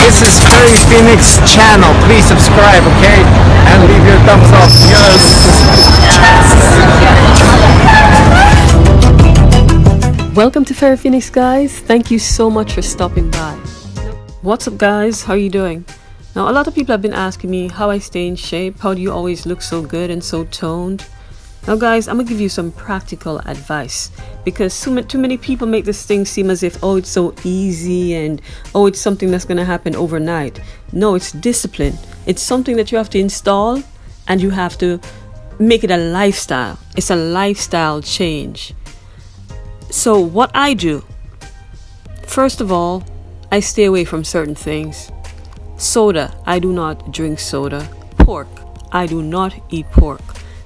This is FerriPhoenix channel. Please subscribe, okay? And leave your thumbs up. Yes. Welcome to FerriPhoenix, guys. Thank you so much for stopping by. What's up, guys? How are you doing? Now, a lot of people have been asking me how I stay in shape. How do you always look so good and so toned? Now, guys, I'm gonna give you some practical advice because too many people make this thing seem as if, oh, it's so easy and oh, it's something that's gonna happen overnight. No, it's discipline. It's something that you have to install and you have to make it a lifestyle. It's a lifestyle change. So what I do, first of all, I stay away from certain things. Soda, I do not drink soda. Pork, I do not eat pork.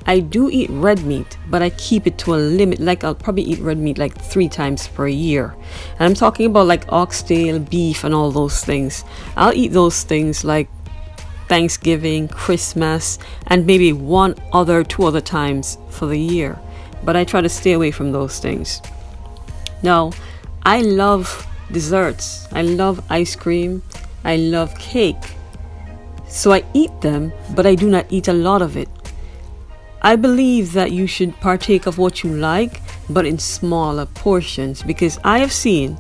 I do eat red meat, but I keep it to a limit. Like I'll probably eat red meat like 3 times per year. And I'm talking about like oxtail, beef, and all those things. I'll eat those things like Thanksgiving, Christmas, and maybe 2 other times for the year. But I try to stay away from those things. Now, I love desserts. I love ice cream. I love cake. So I eat them, but I do not eat a lot of it. I believe that you should partake of what you like, but in smaller portions, because I have seen,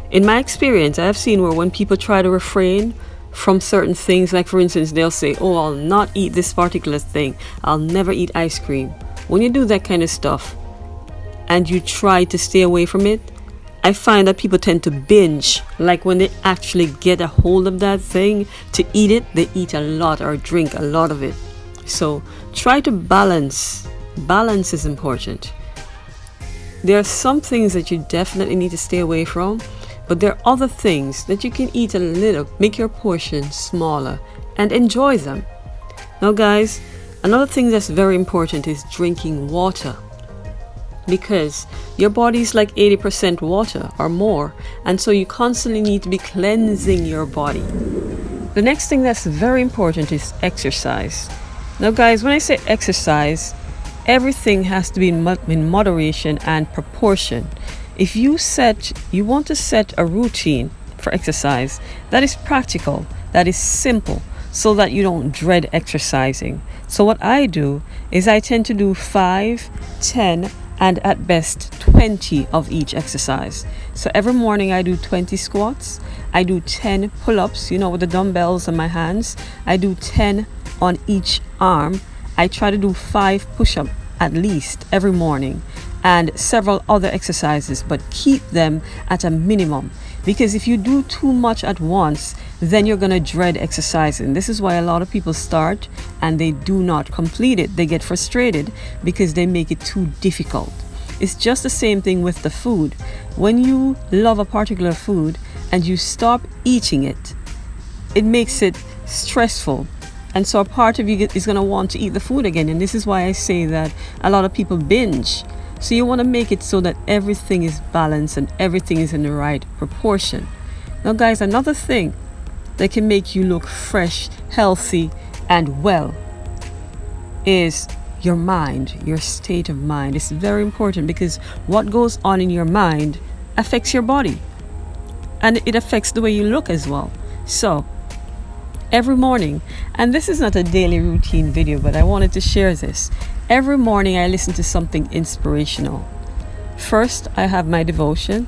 in my experience, I have seen where when people try to refrain from certain things, like for instance, they'll say, oh, I'll not eat this particular thing. I'll never eat ice cream. When you do that kind of stuff and you try to stay away from it, I find that people tend to binge. Like when they actually get a hold of that thing to eat it, they eat a lot or drink a lot of it. So try to balance. Balance is important. There are some things that you definitely need to stay away from, but there are other things that you can eat a little, make your portion smaller and enjoy them. Now guys, another thing that's very important is drinking water, because your body is like 80% water or more, and so you constantly need to be cleansing your body. The next thing that's very important is exercise. Now guys, when I say exercise, everything has to be in moderation and proportion. If you want to set a routine for exercise that is practical, that is simple, so that you don't dread exercising. So what I do is I tend to do 5, 10, and at best 20 of each exercise. So every morning I do 20 squats, I do 10 pull-ups, with the dumbbells on my hands. I do 10 on each arm. I try to do 5 push-ups at least every morning and several other exercises, but keep them at a minimum, because if you do too much at once, then you're going to dread exercising. This is why a lot of people start and they do not complete it. They get frustrated because they make it too difficult. It's just the same thing with the food. When you love a particular food and you stop eating it, it makes it stressful. And so a part of you is going to want to eat the food again. And this is why I say that a lot of people binge. So you want to make it so that everything is balanced and everything is in the right proportion. Now guys, another thing that can make you look fresh, healthy, and well is your mind, your state of mind. It's very important because what goes on in your mind affects your body. And it affects the way you look as well. So every morning, and this is not a daily routine video, but I wanted to share this. Every morning I listen to something inspirational. First, I have my devotion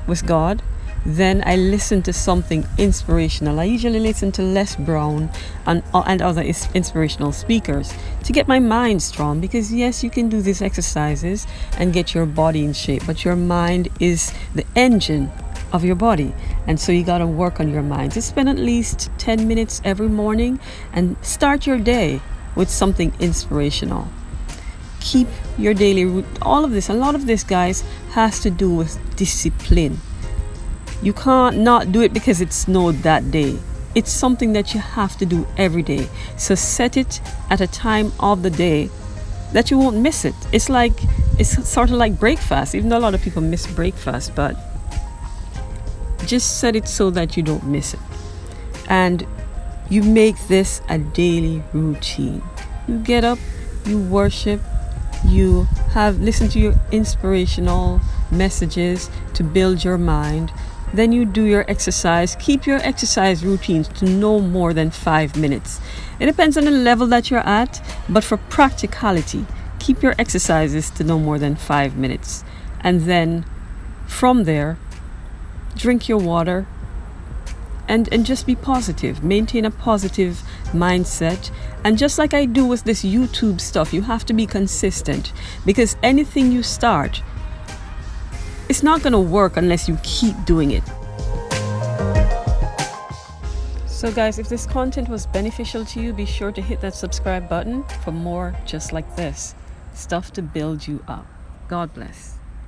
with God. Then I listen to something inspirational. I usually listen to Les Brown and other inspirational speakers to get my mind strong, because yes, you can do these exercises and get your body in shape, but your mind is the engine of your body, and so you got to work on your mind. Just spend at least 10 minutes every morning and start your day with something inspirational. Keep your daily routine. A lot of this, guys, has to do with discipline. You can't not do it because it snowed that day. It's something that you have to do every day. So set it at a time of the day that you won't miss it. It's sort of like breakfast, even though a lot of people miss breakfast, but just set it so that you don't miss it. And you make this a daily routine. You get up, you worship, listen to your inspirational messages to build your mind. Then you do your exercise. Keep your exercise routines to no more than 5 minutes. It depends on the level that you're at, but for practicality, keep your exercises to no more than 5 minutes. And then from there, drink your water and just be positive. Maintain a positive mindset. And just like I do with this YouTube stuff, you have to be consistent, because anything you start, it's not going to work unless you keep doing it. So guys, if this content was beneficial to you, be sure to hit that subscribe button for more just like this. Stuff to build you up. God bless.